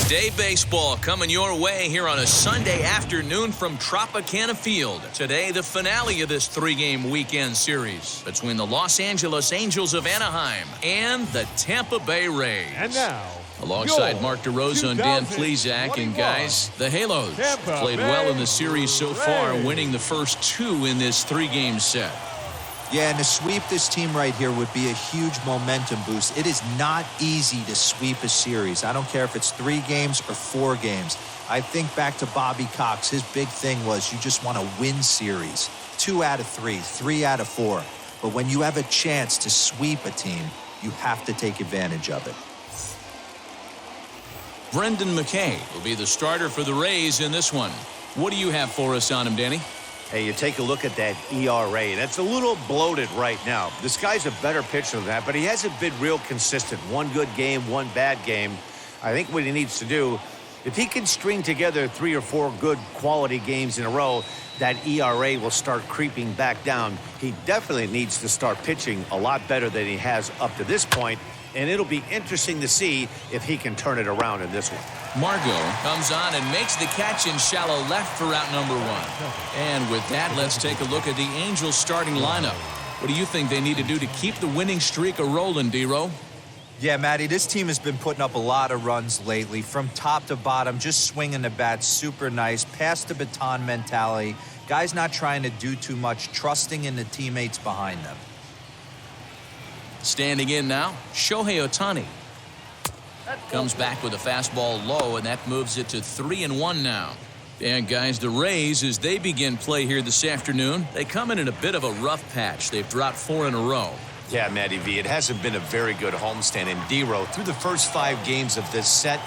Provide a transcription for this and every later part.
Day baseball coming your way here on a Sunday afternoon from Tropicana Field. Today, the finale of this three-game weekend series between the Los Angeles Angels of Anaheim and the Tampa Bay Rays. And now, alongside Mark DeRosa and Dan Plesac, and guys, the Halos played well in the series so far, winning the first two in this three-game set. Yeah, and to sweep this team right here would be a huge momentum boost. It is not easy to sweep a series. I don't care if it's 3 games or 4 games. I think back to Bobby Cox. His big thing was you just want to win series. 2 out of 3, 3 out of 4. But when you have a chance to sweep a team, you have to take advantage of it. Brendan McKay will be the starter for the Rays in this one. What do you have for us on him, Danny? Hey, you take a look at that ERA. That's a little bloated right now. This guy's a better pitcher than that, but he hasn't been real consistent. One good game, one bad game. I think what he needs to do, if he can string together 3 or 4 good quality games in a row, that ERA will start creeping back down. He definitely needs to start pitching a lot better than he has up to this point, and it'll be interesting to see if he can turn it around in this one. Margot comes on and makes the catch in shallow left for out number 1. And with that, let's take a look at the Angels starting lineup. What do you think they need to do to keep the winning streak a-rolling, D-Row? Yeah, Matty, this team has been putting up a lot of runs lately. From top to bottom, just swinging the bat super nice. Pass the baton mentality. Guys not trying to do too much, trusting in the teammates behind them. Standing in now, Shohei Ohtani. Comes back with a fastball low, and that moves it to 3-1 now. And guys, the Rays, as they begin play here this afternoon, they come in a bit of a rough patch. They've dropped 4 in a row. Yeah, Matty V, it hasn't been a very good homestand. And D-Row, through the first 5 games of this set,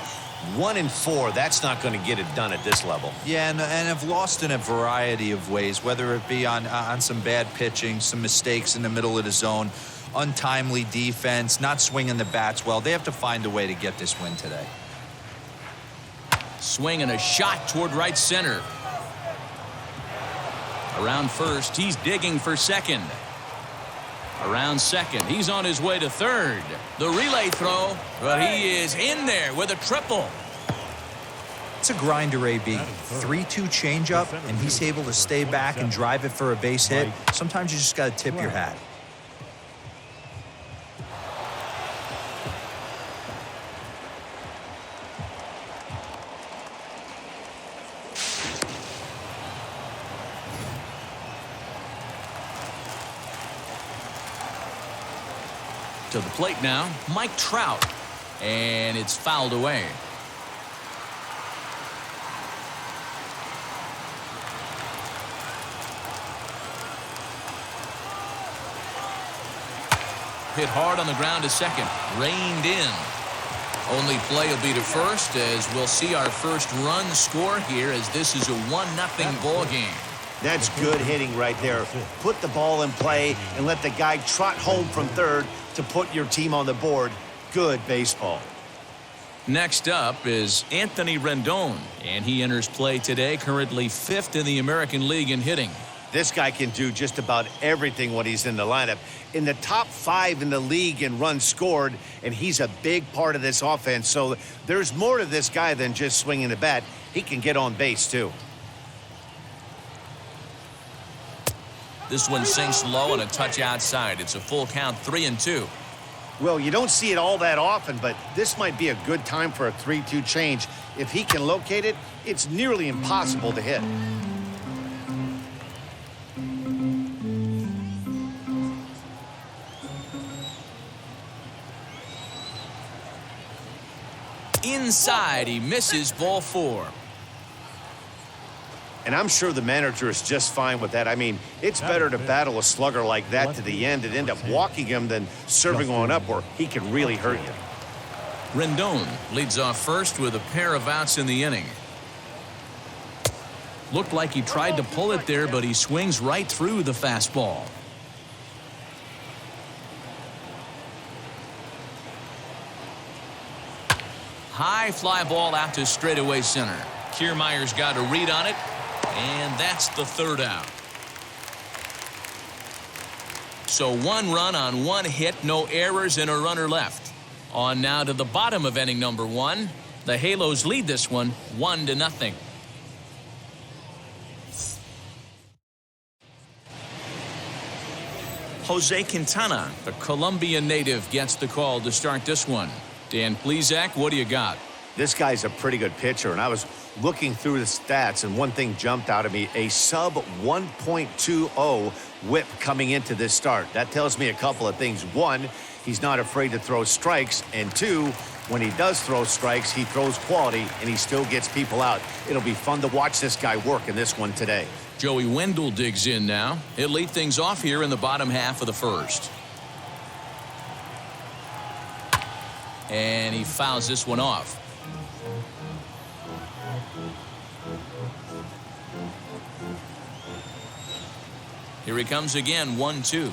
1-4, that's not going to get it done at this level. Yeah, and have lost in a variety of ways, whether it be on some bad pitching, some mistakes in the middle of the zone, untimely defense, not swinging the bats well. They have to find a way to get this win today. Swing and a shot toward right center. Around first, he's digging for second. Around second, he's on his way to third. The relay throw, but he is in there with a triple. It's a grinder, AB. 3-2 changeup, and he's able to stay back and drive it for a base hit. Sometimes you just got to tip your hat. To the plate now, Mike Trout. And it's fouled away. Hit hard on the ground to second. Reined in. Only play will be to first, as we'll see our first run score here, as this is a 1-0 ball game. That's good hitting right there. Put the ball in play and let the guy trot home from third to put your team on the board. Good baseball. Next up is Anthony Rendon, and he enters play today, currently 5th in the American League in hitting. This guy can do just about everything when he's in the lineup. In the top 5 in the league in runs scored, and he's a big part of this offense. So there's more to this guy than just swinging the bat. He can get on base, too. This one sinks low and a touch outside. It's a full count, 3-2. Well, you don't see it all that often, but this might be a good time for a 3-2 change. If he can locate it, it's nearly impossible to hit. Inside, he misses, ball 4. And I'm sure the manager is just fine with that. I mean, it's better to battle a slugger like that to the end and end up walking him than serving one up where he can really hurt you. Rendon leads off first with a pair of outs in the inning. Looked like he tried to pull it there, but he swings right through the fastball. High fly ball out to straightaway center. Kiermaier's got a read on it, and that's the 3rd out. So 1 run on 1 hit, no errors, and a runner left. On now to the bottom of inning number 1. The Halos lead this one 1-0. Jose Quintana, the Colombian native, gets the call to start this one. Dan Plesac, what do you got? This guy's a pretty good pitcher, and I was looking through the stats, and one thing jumped out at me, a sub 1.20 whip coming into this start. That tells me a couple of things. One, he's not afraid to throw strikes, and two, when he does throw strikes, he throws quality, and he still gets people out. It'll be fun to watch this guy work in this one today. Joey Wendell digs in now. He'll lead things off here in the bottom half of the first. And he fouls this one off. Here he comes again, 1-2.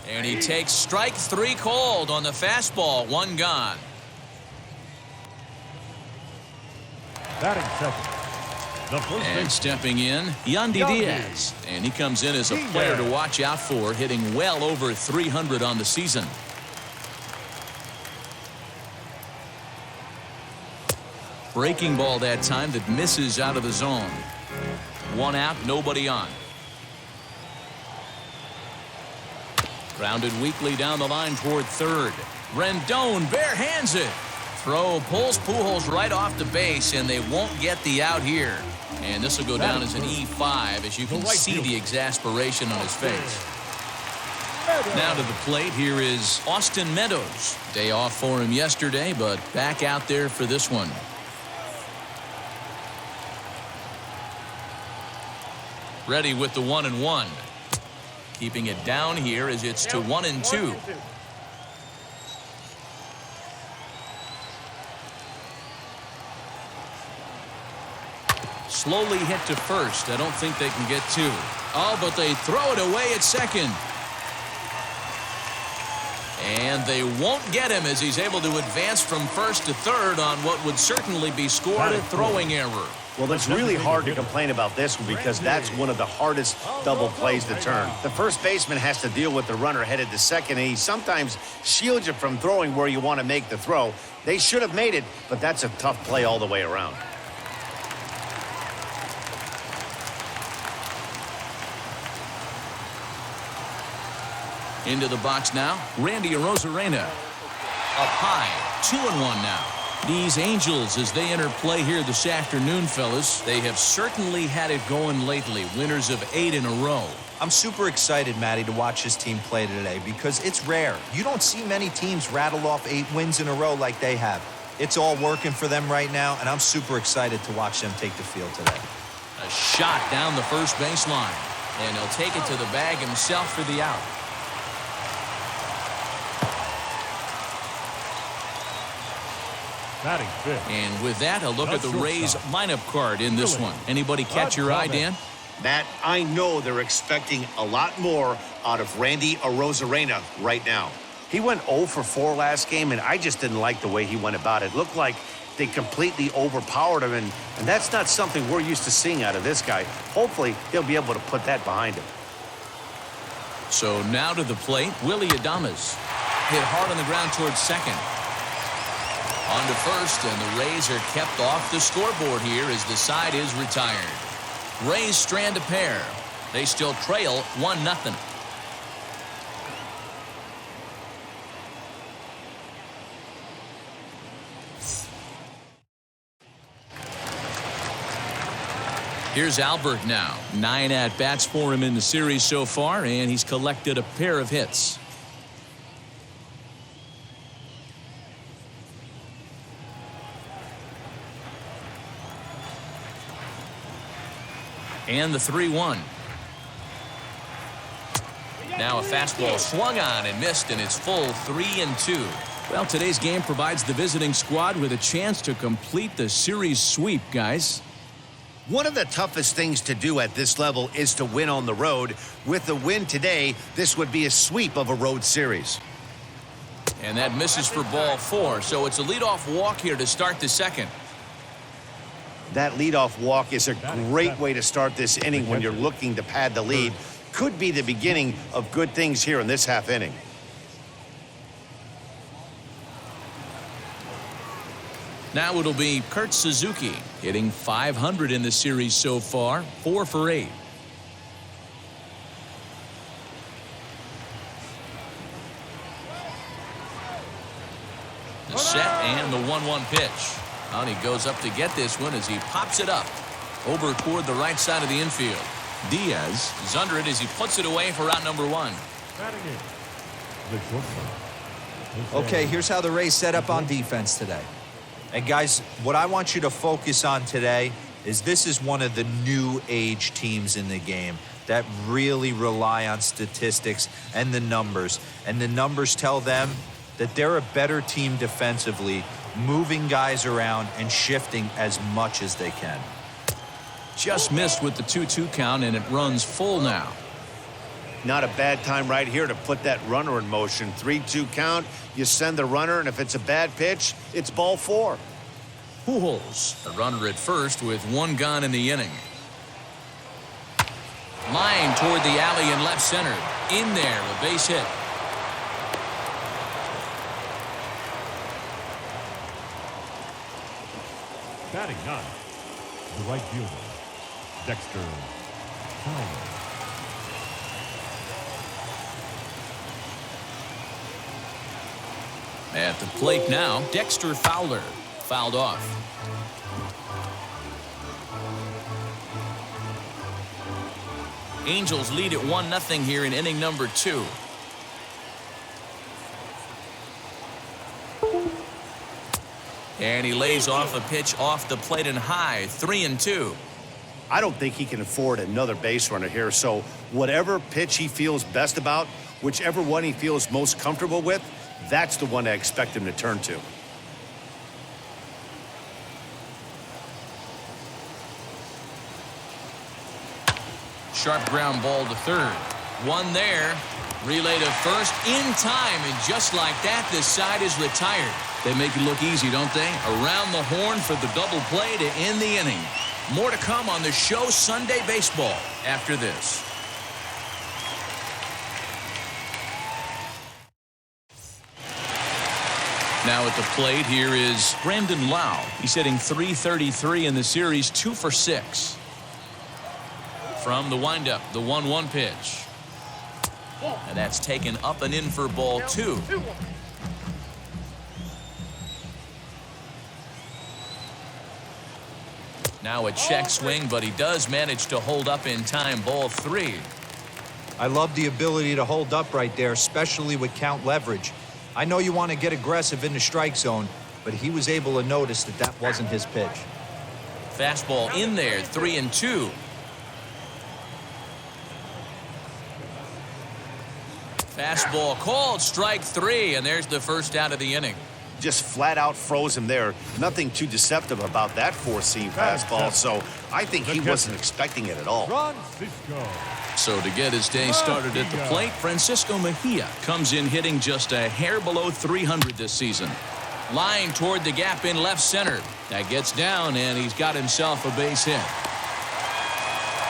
And he takes strike 3 called on the fastball. 1 gone. Batting second. And stepping in, Yandy Diaz. And he comes in as a player to watch out for, hitting well over 300 on the season. Breaking ball that time that misses out of the zone. 1 out, nobody on. Grounded weakly down the line toward third. Rendon bare hands it. Throw pulls Pujols right off the base, and they won't get the out here. And this will go down as an E5, as you can see the exasperation on his face. Now to the plate, here is Austin Meadows. Day off for him yesterday, but back out there for this one. Ready with the 1-1. Keeping it down here as it's to 1-2. Slowly hit to first. I don't think they can get 2. Oh, but they throw it away at second. And they won't get him as he's able to advance from first to third on what would certainly be scored a throwing error. Well, it's really hard to complain about this one because that's one of the hardest double plays to turn. The first baseman has to deal with the runner headed to second, and he sometimes shields you from throwing where you want to make the throw. They should have made it, but that's a tough play all the way around. Into the box now, Randy Arozarena. Up high, 2-1 now. These Angels, as they enter play here this afternoon, fellas, they have certainly had it going lately. Winners of 8 in a row. I'm super excited, Matty, to watch this team play today because it's rare. You don't see many teams rattle off 8 wins in a row like they have. It's all working for them right now, and I'm super excited to watch them take the field today. A shot down the first baseline, and he'll take it to the bag himself for the out. Batting fifth. And with that, a look at the Rays lineup card in this one. Anybody catch your eye, Dan? Matt, I know they're expecting a lot more out of Randy Arozarena right now. He went 0 for 4 last game, and I just didn't like the way he went about it. Looked like they completely overpowered him, and that's not something we're used to seeing out of this guy. Hopefully, he'll be able to put that behind him. So now to the plate, Willy Adames. Hit hard on the ground towards second. On to first, and the Rays are kept off the scoreboard here as the side is retired. Rays strand a pair. They still trail 1-0. Here's Albert now. 9 at-bats for him in the series so far, and he's collected a pair of hits. And the 3-1. Now a fastball swung on and missed, and it's full 3-2. Well, today's game provides the visiting squad with a chance to complete the series sweep, guys. One of the toughest things to do at this level is to win on the road. With the win today, this would be a sweep of a road series. And that misses for ball 4, so it's a leadoff walk here to start the second. That leadoff walk is a great way to start this inning when you're looking to pad the lead. Could be the beginning of good things here in this half inning. Now it'll be Kurt Suzuki hitting .500 in the series so far, 4 for 8. The set and the 1-1 pitch. And he goes up to get this one as he pops it up over toward the right side of the infield. Diaz is under it as he puts it away for out number 1. Okay, here's how the Rays set up on defense today. And guys, what I want you to focus on today is this is one of the new age teams in the game that really rely on statistics and the numbers. And the numbers tell them that they're a better team defensively, moving guys around and shifting as much as they can. Just missed with the 2-2 count, and it runs full now. Not a bad time right here to put that runner in motion. 3-2 count, you send the runner, and if it's a bad pitch, it's ball 4. Pujols, the runner at first with 1 gone in the inning. Line toward the alley in left center. In there, a base hit. Batting 9, the right fielder, Dexter Fowler. At the plate now, Dexter Fowler. Fouled off. Angels lead at 1-0 here in inning number 2. And he lays off a pitch off the plate and high, 3-2. I don't think he can afford another base runner here, so whatever pitch he feels best about, whichever one he feels most comfortable with, that's the one I expect him to turn to. Sharp ground ball to third. One there. Relay to first in time, and just like that, the side is retired. They make it look easy, don't they? Around the horn for the double play to end the inning. More to come on the show Sunday Baseball after this. Now at the plate, here is Brandon Lau. He's hitting .333 in the series, 2 for 6. From the windup, the 1-1 pitch. And that's taken up and in for ball 2. Now a check swing, but he does manage to hold up in time, ball 3. I love the ability to hold up right there, especially with count leverage. I know you want to get aggressive in the strike zone, but he was able to notice that that wasn't his pitch. Fastball in there, 3-2. Fastball called, strike 3, and there's the first out of the inning. Just flat out froze him there. Nothing too deceptive about that four-seam fastball, so I think he wasn't expecting it at all. Francisco. So to get his day started at the plate, Francisco Mejia comes in hitting just a hair below .300 this season. Line toward the gap in left center. That gets down, and he's got himself a base hit.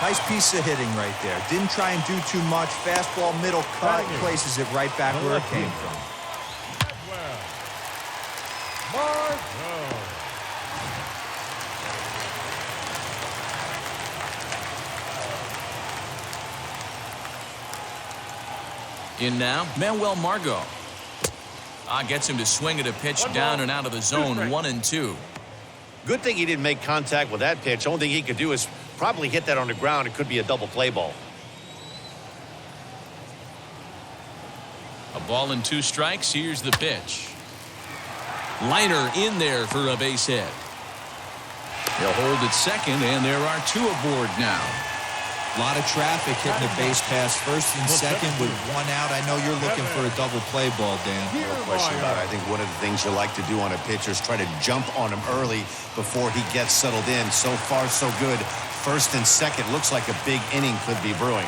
Nice piece of hitting right there. Didn't try and do too much. Fastball, middle cut, places it right back where it came from. In now, Manuel Margot. Gets him to swing at a pitch down and out of the zone, 1-2. Good thing he didn't make contact with that pitch. Only thing he could do is probably hit that on the ground. It could be a double play ball. A ball and 2 strikes. Here's the pitch. Liner in there for a base hit. He'll hold at second, and there are 2 aboard now. A lot of traffic hitting the base pass first and second with 1 out. I know you're looking for a double play ball, Dan. No question about it. I think one of the things you like to do on a pitcher is try to jump on him early before he gets settled in. So far, so good. First and second looks like a big inning could be brewing.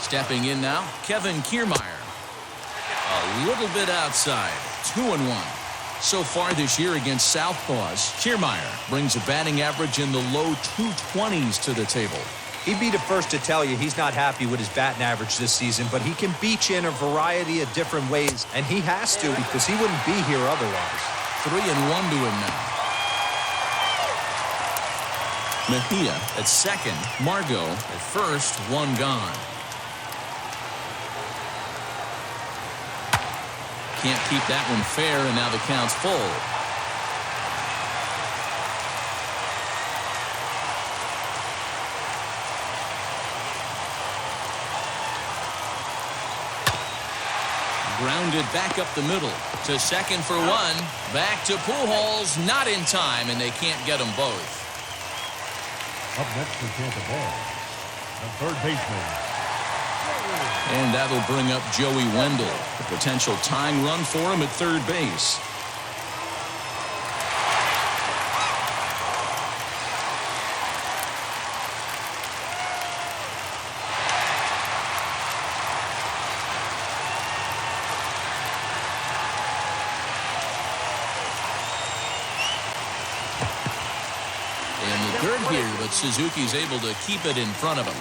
Stepping in now, Kevin Kiermaier. A little bit outside, 2-1. So far this year against Southpaws, Kiermaier brings a batting average in the low 220s to the table. He'd be the first to tell you he's not happy with his batting average this season, but he can beat you in a variety of different ways, and he has to because he wouldn't be here otherwise. 3-1 to him now. Mejia at second, Margot at first, one gone. Can't keep that one fair, and now the count's full. Grounded back up the middle to second for one. Back to Pujols, not in time, and they can't get them both. Up next for Tampa Bay, the third baseman. And that'll bring up Joey Wendell. A potential tying run for him at third base. And the third here, but Suzuki's able to keep it in front of him.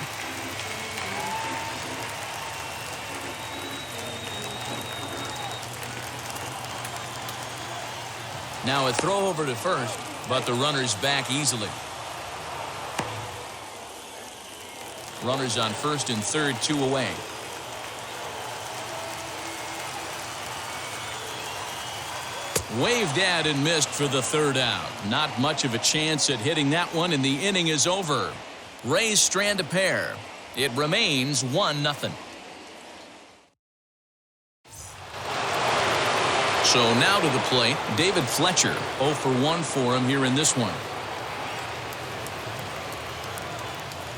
Now a throw over to first, but the runner's back easily. Runners on first and third, 2 away. Waved at and missed for the third out. Not much of a chance at hitting that one, and the inning is over. Rays strand a pair. It remains 1-0. So now to the plate, David Fletcher. 0 for 1 for him here in this one.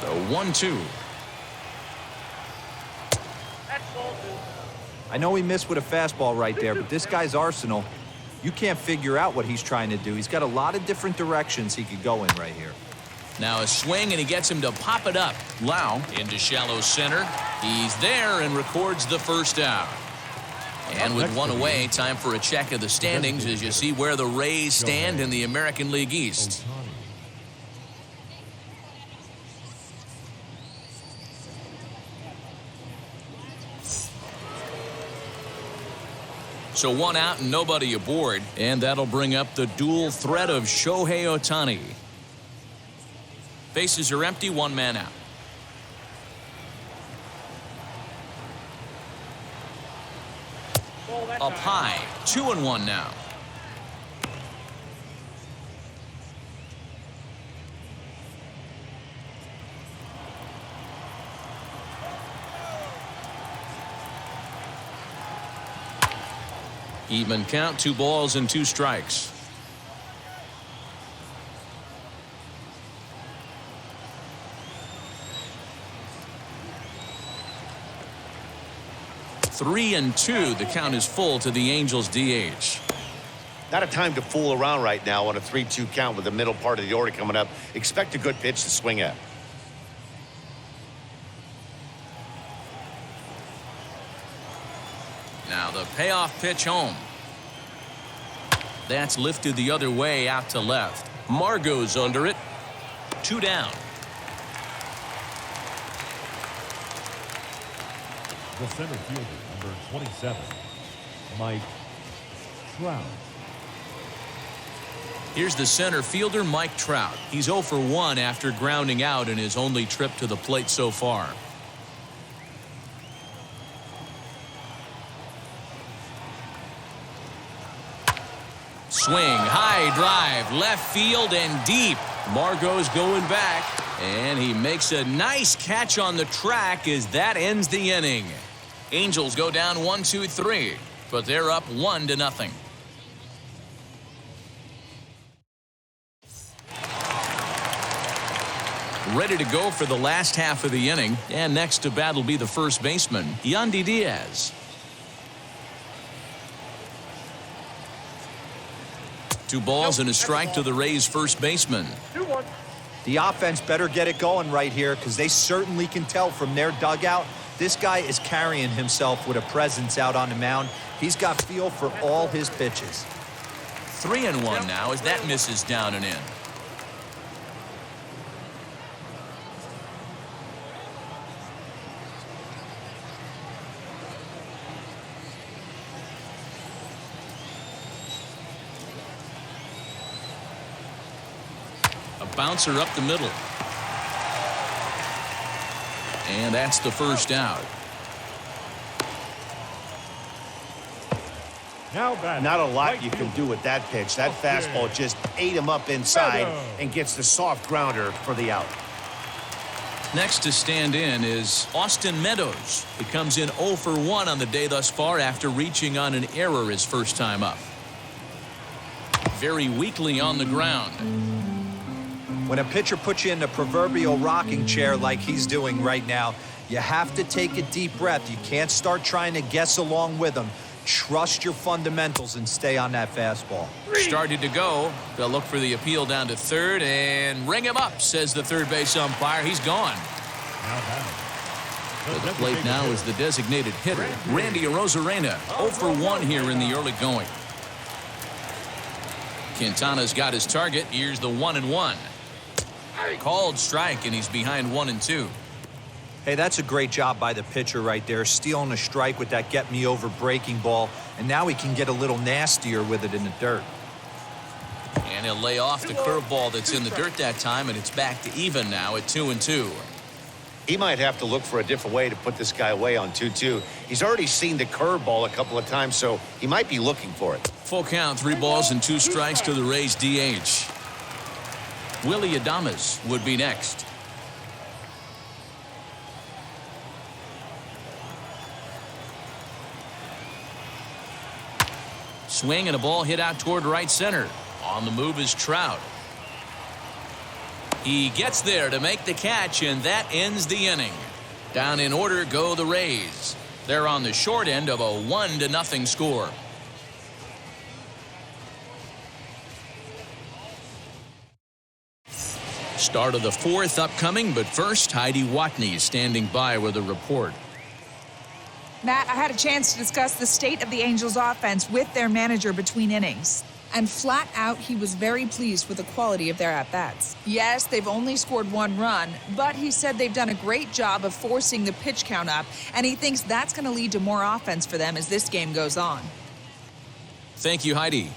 The 1-2. I know he missed with a fastball right there, but this guy's arsenal, you can't figure out what he's trying to do. He's got a lot of different directions he could go in right here. Now a swing, and he gets him to pop it up. Lau into shallow center. He's there and records the first out. And with one away, time for a check of the standings as you see where the Rays stand in the American League East. So 1 out and nobody aboard, and that'll bring up the dual threat of Shohei Ohtani. Bases are empty, 1 man out. Up high, 2-1 now. Even count, 2 balls and 2 strikes. Three and 2. The count is full to the Angels DH. Not a time to fool around right now on a 3-2 count with the middle part of the order coming up. Expect a good pitch to swing at. Now the payoff pitch home. That's lifted the other way out to left. Margot's under it. 2 down. The center fielder, number 27, Mike Trout. Here's the center fielder, Mike Trout. He's 0 for 1 after grounding out in his only trip to the plate so far. Swing, high drive, left field and deep. Margot's going back, and he makes a nice catch on the track as that ends the inning. Angels go down 1-2-3, but they're up 1-0. Ready to go for the last half of the inning, and next to bat will be the first baseman, Yandy Diaz. 2 balls and a strike to the Rays' first baseman. The offense better get it going right here because they certainly can tell from their dugout this guy is carrying himself with a presence out on the mound. He's got feel for all his pitches. 3-1 now as that misses down and in. A bouncer up the middle. And that's the first out. Now batting. Not a lot Right you can fielder. do with that pitch. That fastball just ate him up inside and gets the soft grounder for the out. Next to stand in is Austin Meadows. He comes in 0 for 1 on the day thus far after reaching on an error his first time up. Very weakly on the ground. When a pitcher puts you in the proverbial rocking chair like he's doing right now, you have to take a deep breath. You can't start trying to guess along with him. Trust your fundamentals and stay on that fastball. Started to go. They'll look for the appeal down to third and ring him up, says the third base umpire. He's gone. Now batting. To the plate now is the designated hitter, Randy Arozarena, 0 for 1 here in the early going. Quintana's got his target. Here's the 1-1. Called strike, and he's behind 1-2. Hey, that's a great job by the pitcher right there, stealing a strike with that get-me-over breaking ball, and now he can get a little nastier with it in the dirt. And he'll lay off the curveball that's in the dirt that time, and it's back to even now at 2-2. He might have to look for a different way to put this guy away on 2-2. He's already seen the curveball a couple of times, so he might be looking for it. Full count, 3 balls and 2 strikes to the Rays DH. Willie Adames would be next. Swing and a ball hit out toward right center. On the move is Trout. He gets there to make the catch, and that ends the inning. Down in order go the Rays. They're on the short end of a 1-0 score. Start of the 4th upcoming, but first, Heidi Watney is standing by with a report. Matt, I had a chance to discuss the state of the Angels offense with their manager between innings. And flat out, he was very pleased with the quality of their at-bats. Yes, they've only scored 1 run, but he said they've done a great job of forcing the pitch count up, and he thinks that's going to lead to more offense for them as this game goes on. Thank you, Heidi.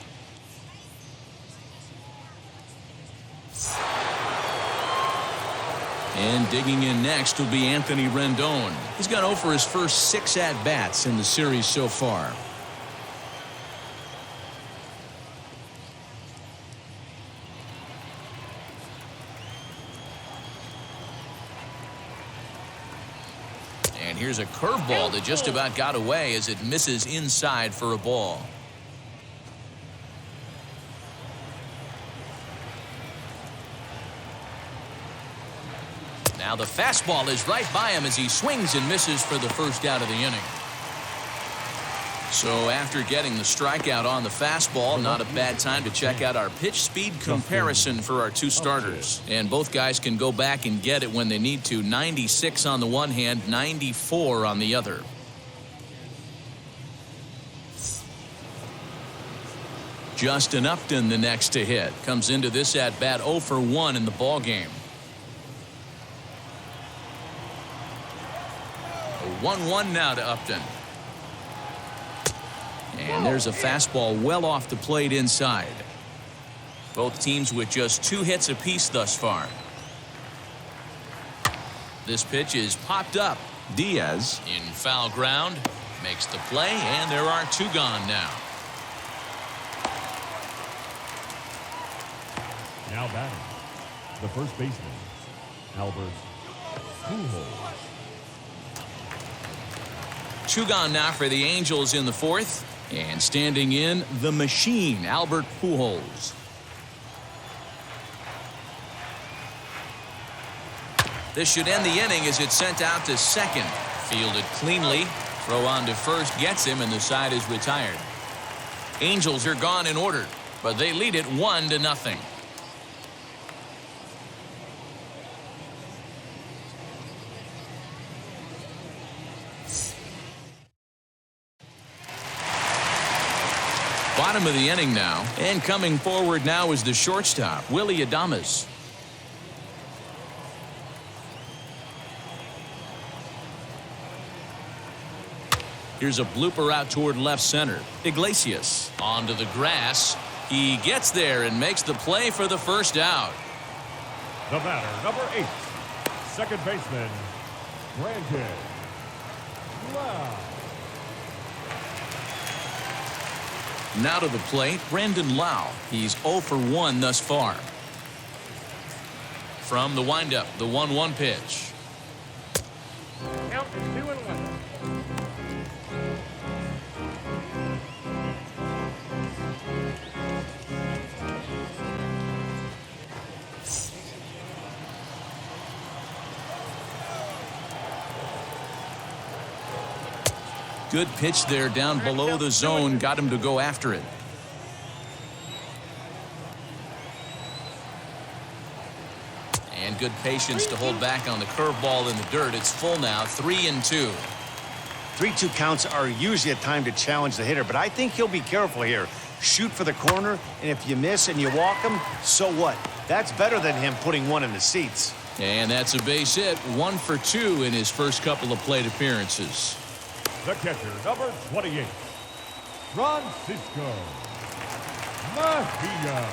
And digging in next will be Anthony Rendon. He's gone 0 for his first 6 at-bats in the series so far. And here's a curveball that just about got away as it misses inside for a ball. Now the fastball is right by him as he swings and misses for the first out of the inning. So after getting the strikeout on the fastball, not a bad time to check out our pitch speed comparison for our 2 starters. And both guys can go back and get it when they need to. 96 on the one hand, 94 on the other. Justin Upton the next to hit. Comes into this at-bat 0 for 1 in the ballgame. 1-1 now to Upton. And there's a fastball well off the plate inside. Both teams with just 2 hits apiece thus far. This pitch is popped up. Diaz in foul ground makes the play, and there are 2 gone now. Now batting. The first baseman, Albert Pujols. 2 gone now for the Angels in the 4th. And standing in, the machine, Albert Pujols. This should end the inning as it's sent out to second. Fielded cleanly. Throw on to first gets him, and the side is retired. Angels are gone in order, but they lead it 1-0. bottom of the inning now. And coming forward now is the shortstop, Willie Adames. Here's a blooper out toward left center. Iglesias onto the grass. He gets there and makes the play for the first out. The batter, number 8, second baseman, Brandon Lau. Now to the plate, Brandon Lau. He's 0 for 1 thus far. From the windup, the 1-1 pitch. Count is 2-1. Good pitch there down below the zone. Got him to go after it. And good patience to hold back on the curveball in the dirt. It's full now, 3-2. 3-2 counts are usually a time to challenge the hitter, but I think he'll be careful here. Shoot for the corner, and if you miss and you walk him, so what? That's better than him putting one in the seats. And that's a base hit. 1 for 2 in his first couple of plate appearances. The catcher, number 28, Francisco Mejia.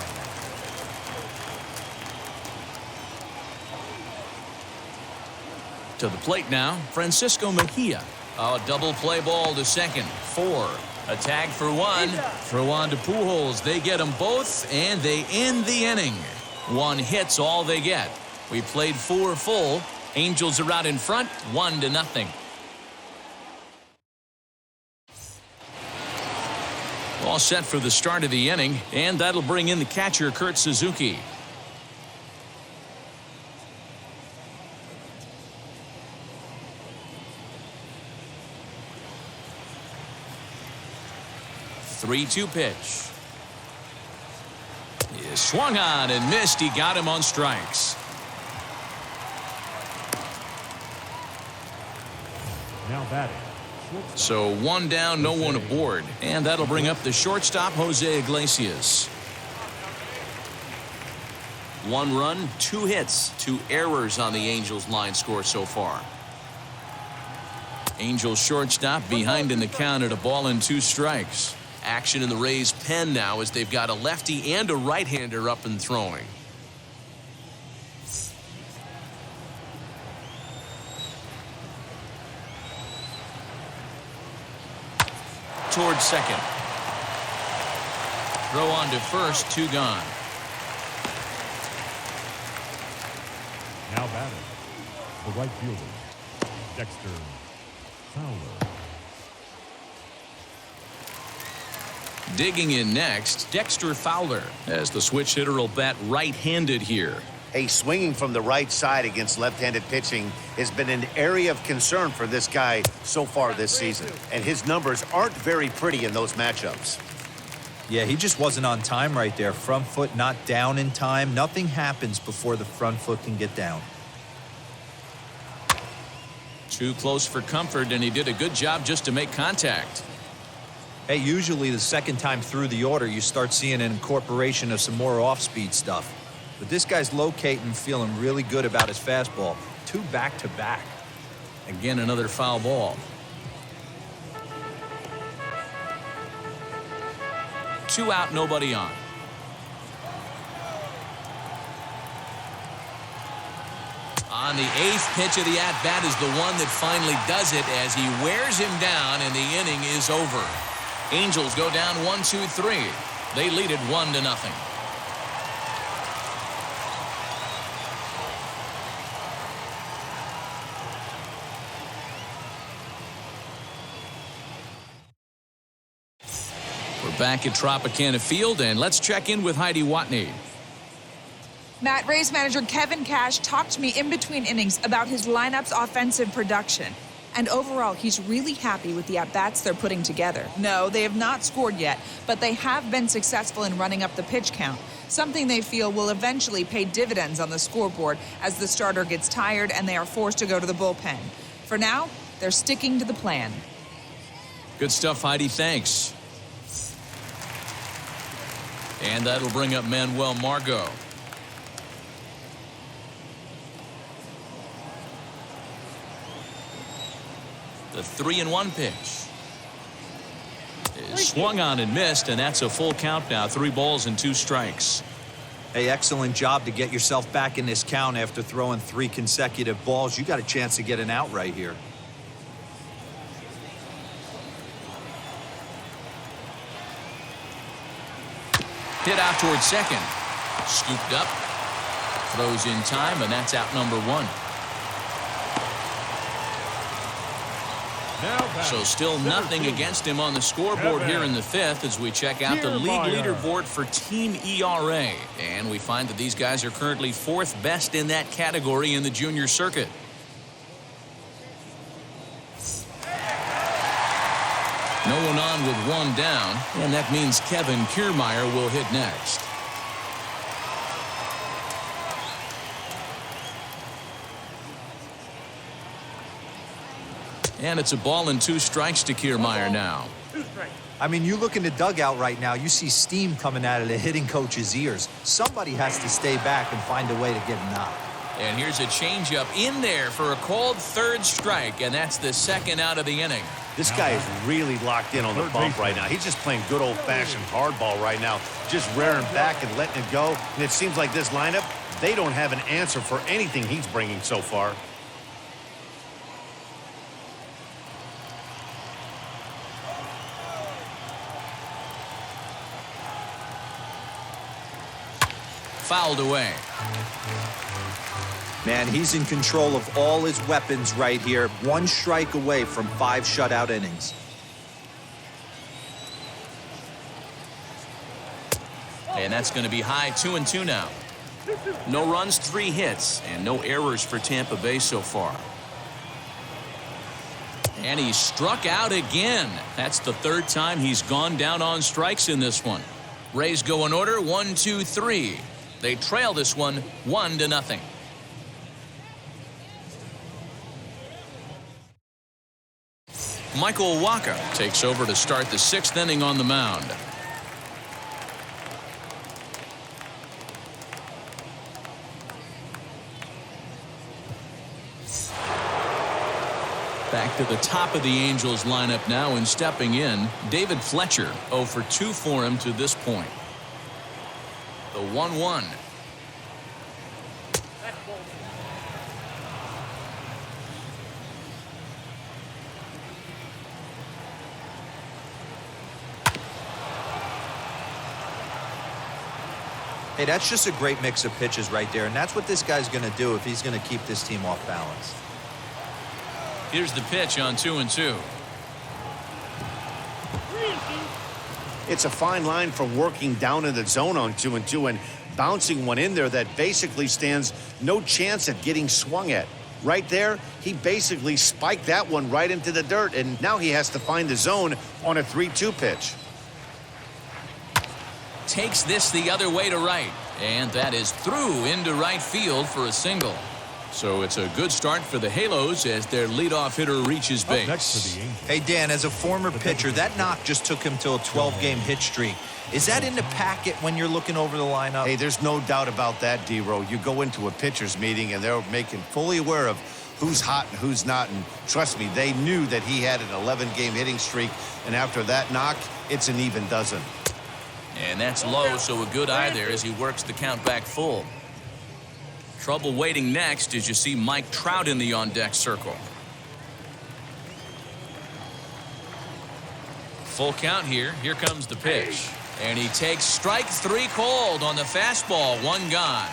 To the plate now, Francisco Mejia. A double play ball to second. 4. A tag for 1. Throw on to Pujols. They get them both, and they end the inning. 1 hit's all they get. We played 4 full. Angels are out in front, 1-0. All set for the start of the inning, and that'll bring in the catcher, Kurt Suzuki. Three-two pitch. He is swung on and missed. He got him on strikes. Now batting. So 1 down, no one aboard. And that'll bring up the shortstop, Jose Iglesias. 1 run, 2 hits, 2 errors on the Angels line score so far. Angels shortstop behind in the count at 1-2 strikes. Action in the Rays' pen now as they've got a lefty and a right-hander up and throwing. Towards second. Throw on to first, 2 gone. Now batting, the right fielder, Dexter Fowler. Digging in next, Dexter Fowler, as the switch hitter will bat right-handed here. Hey, swinging from the right side against left-handed pitching has been an area of concern for this guy so far this season. And his numbers aren't very pretty in those matchups. Yeah, he just wasn't on time right there. Front foot not down in time. Nothing happens before the front foot can get down. Too close for comfort, and he did a good job just to make contact. Hey, usually the second time through the order, you start seeing an incorporation of some more off-speed stuff. But this guy's locating, feeling really good about his fastball. 2 back-to-back. Again, another foul ball. 2 out, nobody on. On the 8th pitch of the at-bat is the one that finally does it as he wears him down and the inning is over. Angels go down 1-2-3. They lead it 1-0. We're back at Tropicana Field, and let's check in with Heidi Watney. Matt, Rays manager Kevin Cash talked to me in between innings about his lineup's offensive production. And overall, he's really happy with the at-bats they're putting together. No, they have not scored yet, but they have been successful in running up the pitch count, something they feel will eventually pay dividends on the scoreboard as the starter gets tired and they are forced to go to the bullpen. For now, they're sticking to the plan. Good stuff, Heidi. Thanks. And that'll bring up Manuel Margot. The 3-1 pitch is swung on and missed, and that's a full count now. 3 balls and 2 strikes. Hey, excellent job to get yourself back in this count after throwing 3 consecutive balls. You got a chance to get an out right here. Hit out towards second. Scooped up. Throws in time, and that's out number 1. So still nothing against him on the scoreboard here in the 5th as we check out the league leaderboard for team ERA. And we find that these guys are currently 4th best in that category in the junior circuit. No one on with 1 down, and that means Kevin Kiermaier will hit next. And it's a ball and 2 strikes to Kiermaier now. I mean, you look in the dugout right now, you see steam coming out of the hitting coach's ears. Somebody has to stay back and find a way to get a knock. And here's a changeup in there for a called 3rd strike, and that's the 2nd out of the inning. This guy is really locked in on the bump right now. He's just playing good old-fashioned hardball right now, just rearing back and letting it go. And it seems like this lineup, they don't have an answer for anything he's bringing so far. Fouled away. Man, he's in control of all his weapons right here. 1 strike away from 5 shutout innings. And that's going to be high. 2-2 now. No runs, 3 hits, and no errors for Tampa Bay so far. And he struck out again. That's the 3rd time he's gone down on strikes in this one. Rays go in order, 1, 2, 3. They trail this one 1-0. Michael Wacha takes over to start the 6th inning on the mound. Back to the top of the Angels lineup now, and stepping in, David Fletcher. 0 for 2 for him to this point. The 1-1. Hey, that's just a great mix of pitches right there, and that's what this guy's going to do if he's going to keep this team off balance. Here's the pitch on 2-2. It's a fine line for working down in the zone on 2-2 and bouncing one in there that basically stands no chance at getting swung at. Right there, he basically spiked that one right into the dirt, and now he has to find the zone on a 3-2 pitch. Takes this the other way to right, and that is through into right field for a single. So it's a good start for the Halos as their leadoff hitter reaches base. Next to the Angels. Hey, Dan, as a former pitcher, that knock just took him to a 12-game hit streak. Is that in the packet when you're looking over the lineup? Hey, there's no doubt about that, D-Row. You go into a pitcher's meeting, and they're making fully aware of who's hot and who's not. And trust me, they knew that he had an 11-game hitting streak. And after that knock, it's an even dozen. And that's low, so a good eye there as he works the count back full. Trouble waiting next as you see Mike Trout in the on-deck circle. Full count here. Here comes the pitch. And he takes strike 3 called on the fastball. 1 gone.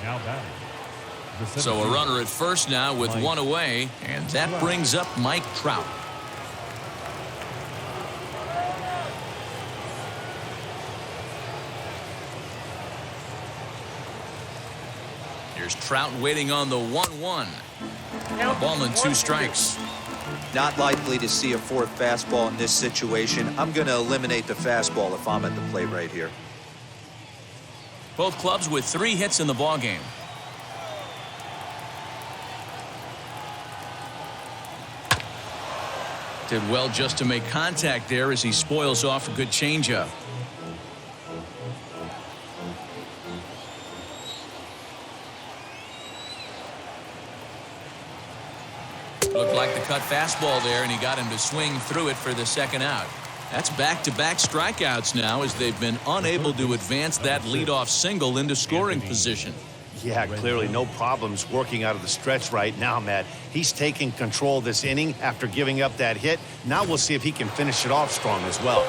Now batting. The So a runner at first now with 1 away. And that brings up Mike Trout. Here's Trout waiting on the 1-1. A ball and 2 strikes. Not likely to see a 4th fastball in this situation. I'm going to eliminate the fastball if I'm at the plate right here. Both clubs with 3 hits in the ballgame. Did well just to make contact there as he spoils off a good changeup. Looked like the cut fastball there, and he got him to swing through it for the second out. That's back-to-back strikeouts now as they've been unable to advance that leadoff single into scoring position. Yeah, clearly no problems working out of the stretch right now, Matt. He's taking control of this inning after giving up that hit. Now we'll see if he can finish it off strong as well.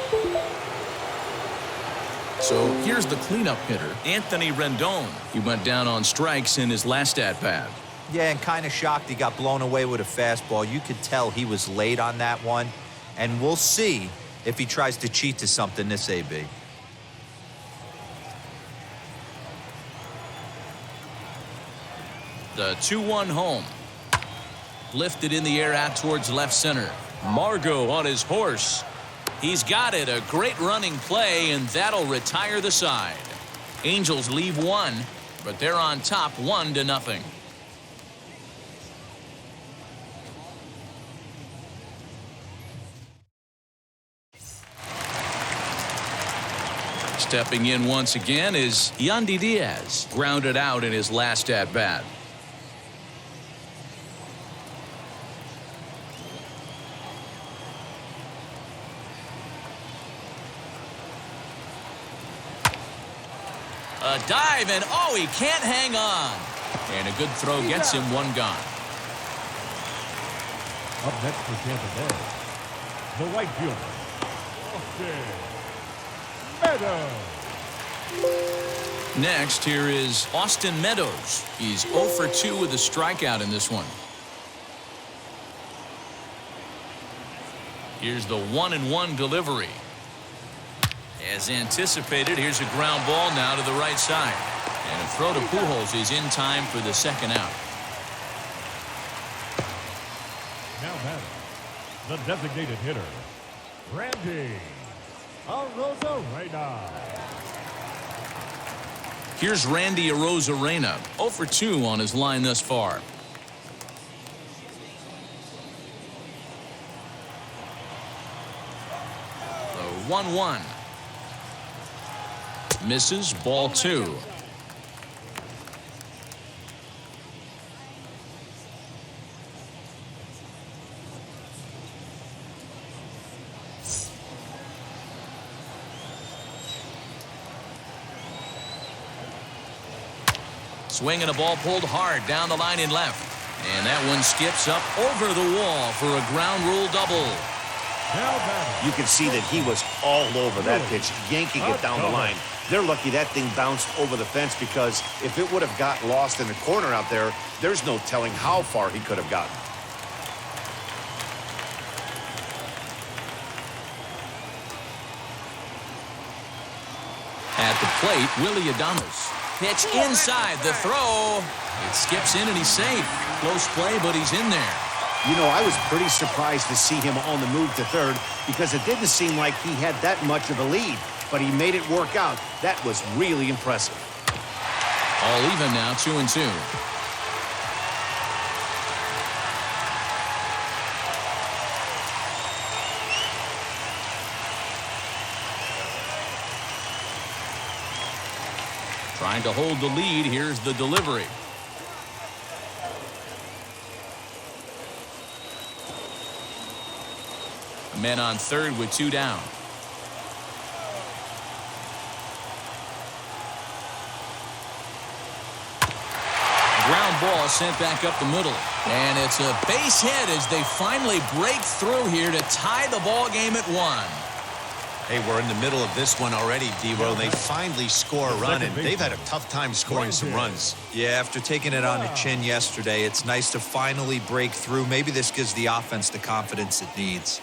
So here's the cleanup hitter, Anthony Rendon. He went down on strikes in his last at-bat. Yeah, and kind of shocked he got blown away with a fastball. You could tell he was late on that one. And we'll see if he tries to cheat to something this AB. The 2-1 home. Lifted in the air out towards left center. Margot on his horse. He's got it. A great running play, and that'll retire the side. Angels leave one, but they're on top 1-0. Stepping in once again is Yandy Diaz, grounded out in his last at-bat. A dive, and oh, he can't hang on. And a good throw gets him one gone. Up next for Tampa Bay, the right fielder, Austin Meadows. Next, here is Austin Meadows. He's 0 for 2 with a strikeout in this one. Here's the 1-1 delivery. As anticipated, here's a ground ball now to the right side. And a throw to Pujols is in time for the second out. Now batting, the designated hitter, Randy Arozarena. Here's Randy Arozarena, 0 for 2 on his line thus far. The 1-1. Misses, ball 2. Swinging a ball pulled hard down the line in left. And that one skips up over the wall for a ground rule double. You can see that he was all over that pitch, yanking it down the line. They're lucky that thing bounced over the fence, because if it would have got lost in the corner out there, there's no telling how far he could have gotten. At the plate, Willie Adames. Pitch inside the throw. It skips in and he's safe. Close play, but he's in there. You know, I was pretty surprised to see him on the move to third, because it didn't seem like he had that much of a lead, but he made it work out. That was really impressive. All even now, 2-2. Trying to hold the lead. Here's the delivery. Men on third with 2 down. Ground ball sent back up the middle. And it's a base hit as they finally break through here to tie the ball game at 1. Hey, we're in the middle of this one already, D-Row. They finally score a run, and they've had a tough time scoring some runs. Yeah, after taking it on the chin yesterday, it's nice to finally break through. Maybe this gives the offense the confidence it needs.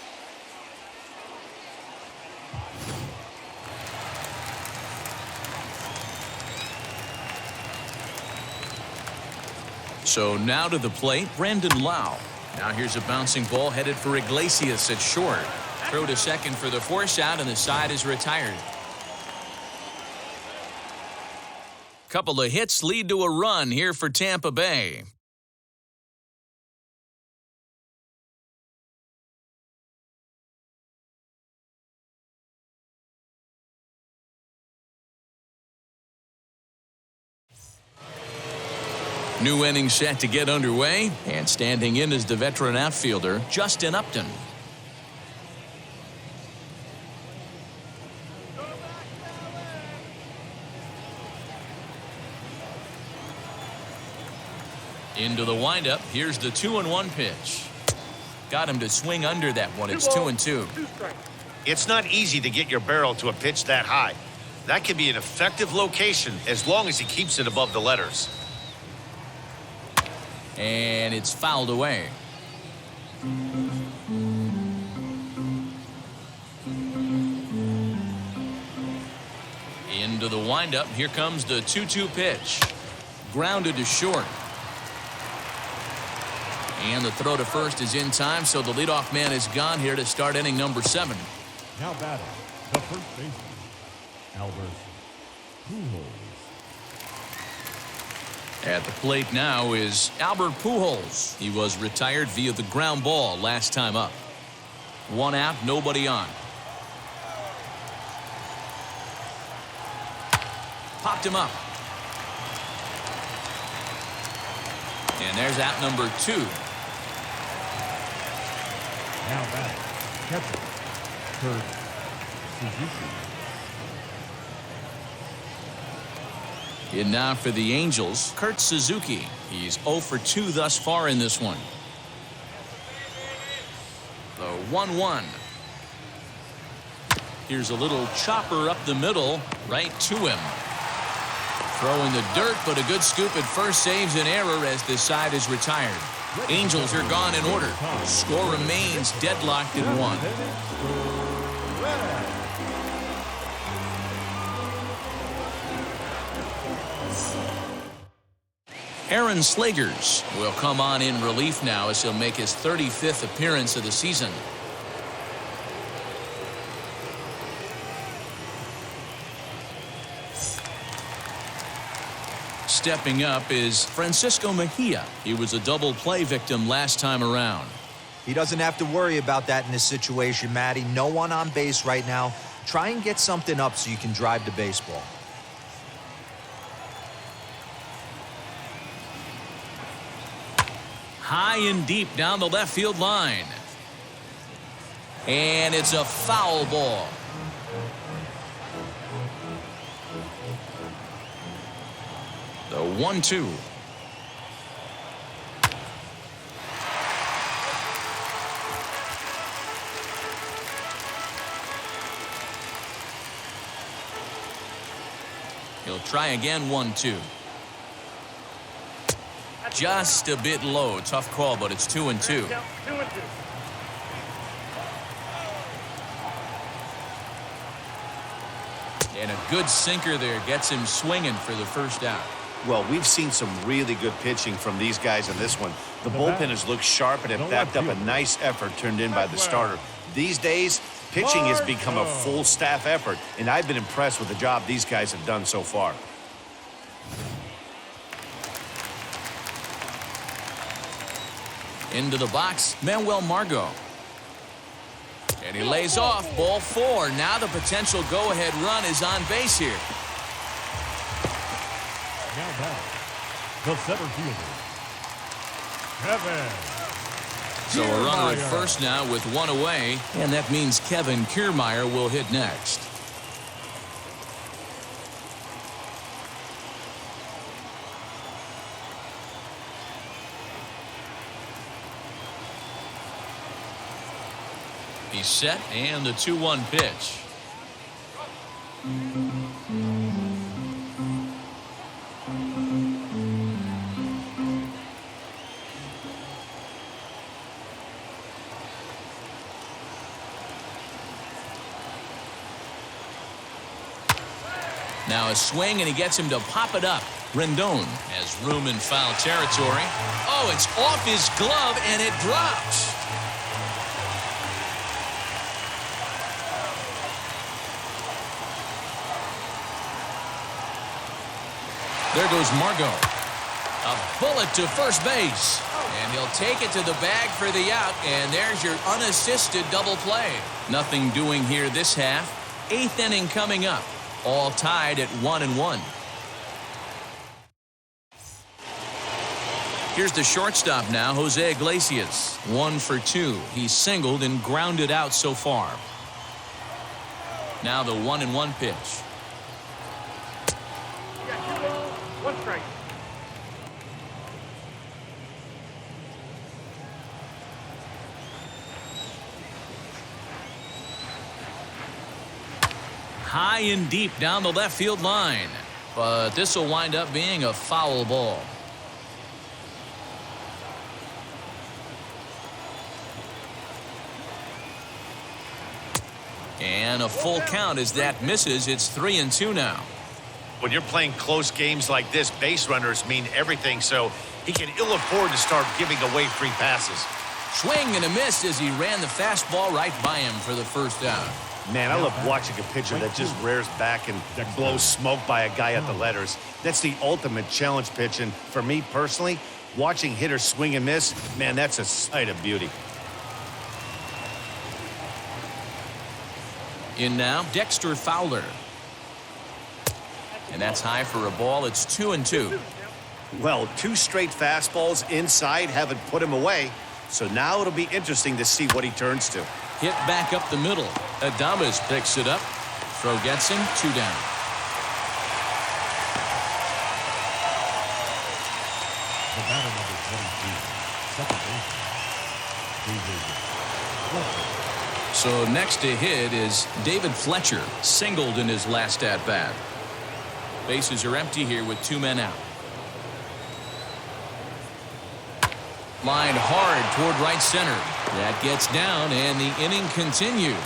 So now to the plate, Brandon Lau. Now here's a bouncing ball headed for Iglesias at short. Throw to second for the force out, and the side is retired. Couple of hits lead to a run here for Tampa Bay. New inning set to get underway, and standing in is the veteran outfielder, Justin Upton. Into the windup. Here's the 2-1 pitch. Got him to swing under that one. It's 2-2. It's not easy to get your barrel to a pitch that high. That can be an effective location as long as he keeps it above the letters. And it's fouled away. Into the windup. Here comes the 2-2 pitch. Grounded to short. And the throw to first is in time, so the leadoff man is gone here to start inning number 7. Now batting, the first baseman, Albert Pujols. At the plate now is Albert Pujols. He was retired via the ground ball last time up. 1 out, nobody on. Popped him up. And there's out number 2. Now batting, catcher, Kurt Suzuki. In now for the Angels, Kurt Suzuki. He's 0 for 2 thus far in this one. The 1-1. Here's a little chopper up the middle, right to him. Throwing the dirt, but a good scoop at first saves an error as this side is retired. Angels are gone in order. Score remains deadlocked at 1. Aaron Slegers will come on in relief now as he'll make his 35th appearance of the season. Stepping up is Francisco Mejia. He was a double play victim last time around. He doesn't have to worry about that in this situation, Matty. No one on base right now. Try and get something up so you can drive the baseball. High and deep down the left field line. And it's a foul ball. The 1-2. He'll try again. 1-2. Just a bit low. Tough call, but it's 2-2. And a good sinker there gets him swinging for the first out. Well, we've seen some really good pitching from these guys in this one. The bullpen has looked sharp and it backed up a nice effort turned in by the starter. These days, pitching has become a full staff effort, and I've been impressed with the job these guys have done so far. Into the box, Manuel Margot. And he lays off. Ball 4. Now the potential go-ahead run is on base here. Now back, the center fielder, Kevin. So a runner at first now with 1 away, and that means Kevin Kiermaier will hit next. He's set, and the 2-1 pitch. Now a swing, and he gets him to pop it up. Rendon has room in foul territory. Oh, it's off his glove, and it drops. There goes Margot. A bullet to first base. And he'll take it to the bag for the out. And there's your unassisted double play. Nothing doing here this half. 8th inning coming up. All tied at 1-1. Here's the shortstop now, Jose Iglesias. 1 for 2. He's singled and grounded out so far. Now the 1-1 pitch. One strike. High and deep down the left field line. But this will wind up being a foul ball. And a full count as that misses. It's 3-2 now. When you're playing close games like this, base runners mean everything, so he can ill afford to start giving away free passes. Swing and a miss as he ran the fastball right by him for the first out. Man, I love watching a pitcher that just rears back and blows smoke by a guy at the letters. That's the ultimate challenge pitch, and for me personally, watching hitters swing and miss, man, that's a sight of beauty. In now, Dexter Fowler. And that's high for a ball. It's 2-2. Well, 2 straight fastballs inside haven't put him away, so now it'll be interesting to see what he turns to. Hit back up the middle. Adames picks it up. Throw gets him. 2 down. The batter number 22, second baseman. So next to hit is David Fletcher, singled in his last at-bat. Bases are empty here with 2 men out. Lined hard toward right center. That gets down, and the inning continues.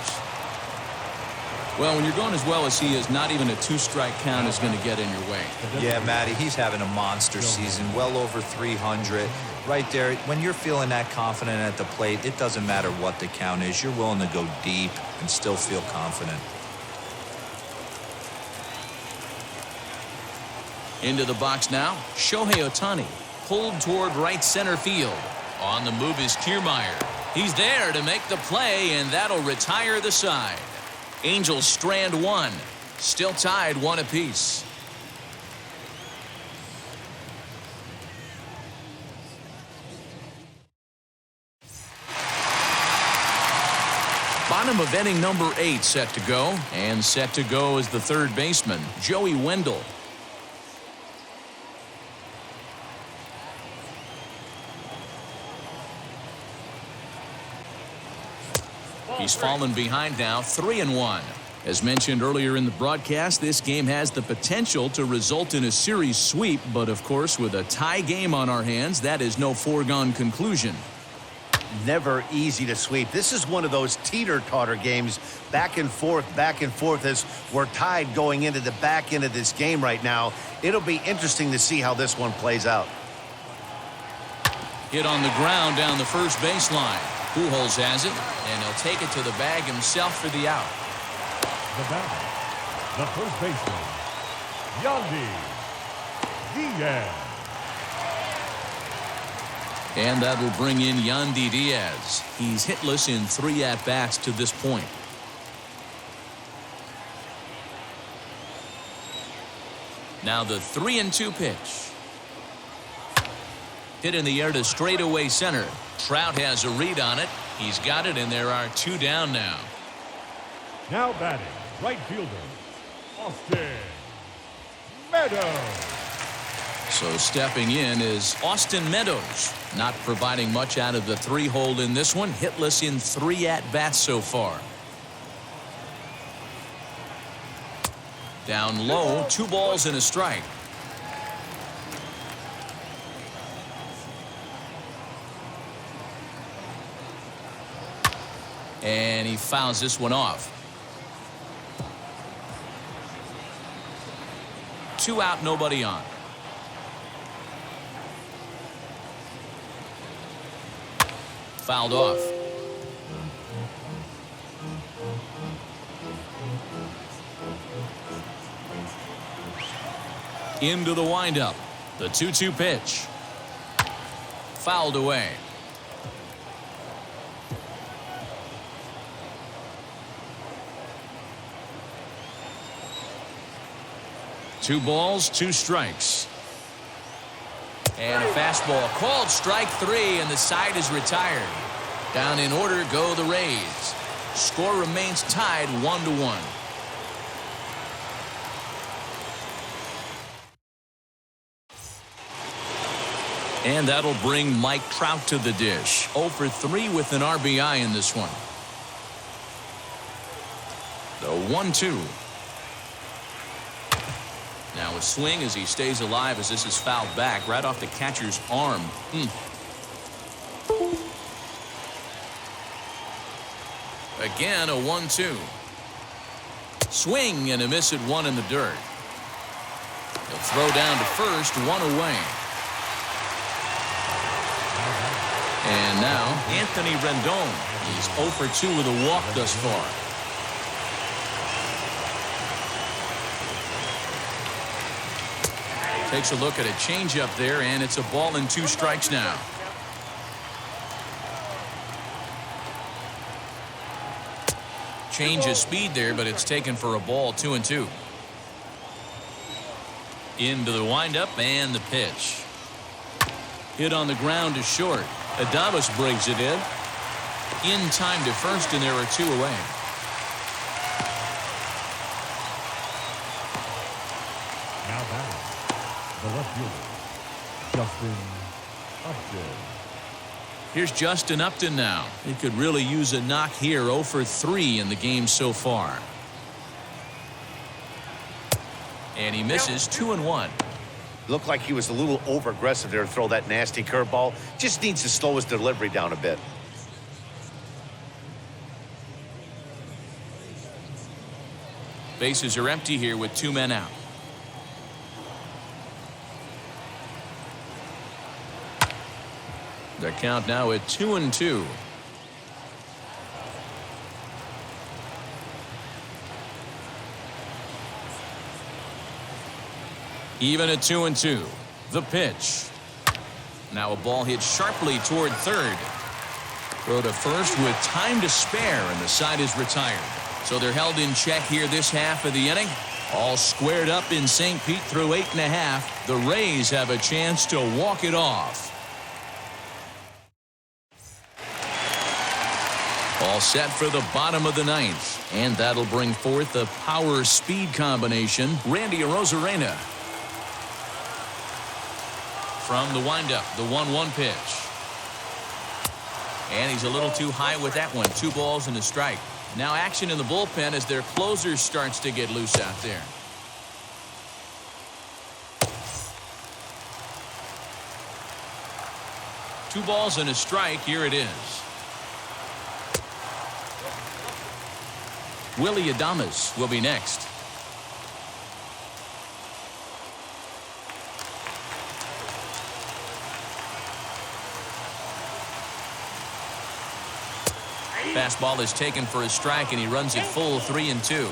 Well, when you're going as well as he is, not even a 2-strike count is going to get in your way. Yeah, Matty, he's having a monster season, well over 300. Right there, when you're feeling that confident at the plate, it doesn't matter what the count is. You're willing to go deep and still feel confident. Into the box now, Shohei Ohtani, pulled toward right center field. On the move is Kiermaier. He's there to make the play, and that'll retire the side. Angels strand 1. Still tied 1 apiece. Bottom of inning number 8 set to go. And set to go is the third baseman, Joey Wendell. He's fallen behind now, 3-1. As mentioned earlier in the broadcast, this game has the potential to result in a series sweep, but of course, with a tie game on our hands, that is no foregone conclusion. Never easy to sweep. This is one of those teeter-totter games, back and forth as we're tied going into the back end of this game right now. It'll be interesting to see how this one plays out. Hit on the ground down the first baseline. Pujols has it, and he'll take it to the bag himself for the out. The batter, the first baseman, Yandy Diaz. And that'll bring in Yandy Diaz. He's hitless in 3 at-bats to this point. Now the 3-2 pitch. Hit in the air to straightaway center. Trout has a read on it. He's got it, and there are 2 down now. Now batting, right fielder, Austin Meadows. So stepping in is Austin Meadows. Not providing much out of the 3-hole in this one. Hitless in 3 at-bats so far. Down low, 2 balls and a strike. And he fouls this one off. 2 out, nobody on. Fouled off. Into the windup. The 2-2 pitch. Fouled away. Two balls, 2 strikes. And a fastball called strike 3, and the side is retired. Down in order go the Rays. Score remains tied 1-1. And that'll bring Mike Trout to the dish. 0 for 3 with an RBI in this one. The 1-2. Now a swing as he stays alive as this is fouled back right off the catcher's arm. Again, a 1-2. Swing and a miss at 1 in the dirt. He'll throw down to first, 1 away. And now Anthony Rendon. He's 0 for 2 with a walk thus far. Takes a look at a changeup there, and it's a ball and 2 strikes now. Change of speed there, but it's taken for a ball. 2-2. Into the windup and the pitch. Hit on the ground to short. Adames brings it in time to first, and there are 2 away. Now back, the left fielder, Justin Upton. Here's Justin Upton now. He could really use a knock here. 0 for 3 in the game so far. And he misses. 2-1. Looked like he was a little over-aggressive there to throw that nasty curveball. Just needs to slow his delivery down a bit. Bases are empty here with 2 men out. The count now at 2-2. Even at 2-2. The pitch. Now a ball hit sharply toward third. Throw to first with time to spare, and the side is retired. So they're held in check here this half of the inning. All squared up in St. Pete through 8.5. The Rays have a chance to walk it off. All set for the bottom of the 9th. And that'll bring forth the power-speed combination. Randy Arozarena. From the windup, the 1-1 pitch. And he's a little too high with that one. 2 balls and a strike. Now action in the bullpen as their closer starts to get loose out there. Two balls and a strike. Here it is. Willie Adames will be next. Fastball is taken for a strike, and he runs it full 3-2.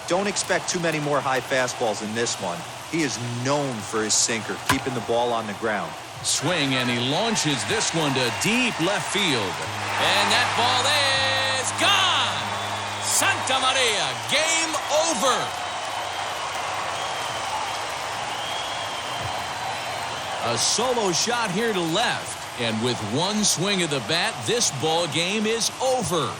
Don't expect too many more high fastballs in this one. He is known for his sinker, keeping the ball on the ground. Swing, and he launches this one to deep left field. And that ball is gone! Santa Maria, game over! A solo shot here to left. And with one swing of the bat, this ball game is over.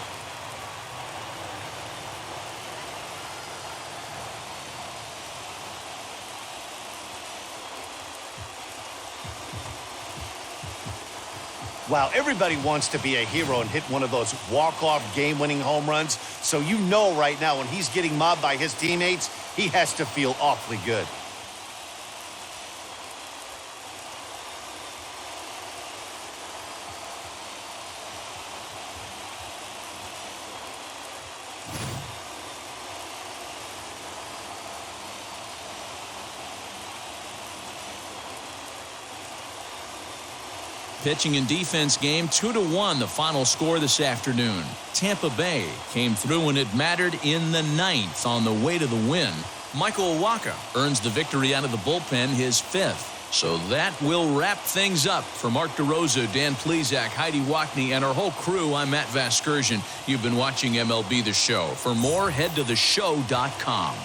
Wow, everybody wants to be a hero and hit one of those walk-off game-winning home runs. So you know right now when he's getting mobbed by his teammates, he has to feel awfully good. Pitching and defense game 2-1, the final score this afternoon. Tampa Bay came through when it mattered in the 9th on the way to the win. Michael Wacha earns the victory out of the bullpen, his 5th. So that will wrap things up. For Mark DeRosa, Dan Plesac, Heidi Watney, and our whole crew, I'm Matt Vasgersian. You've been watching MLB The Show. For more, head to theshow.com.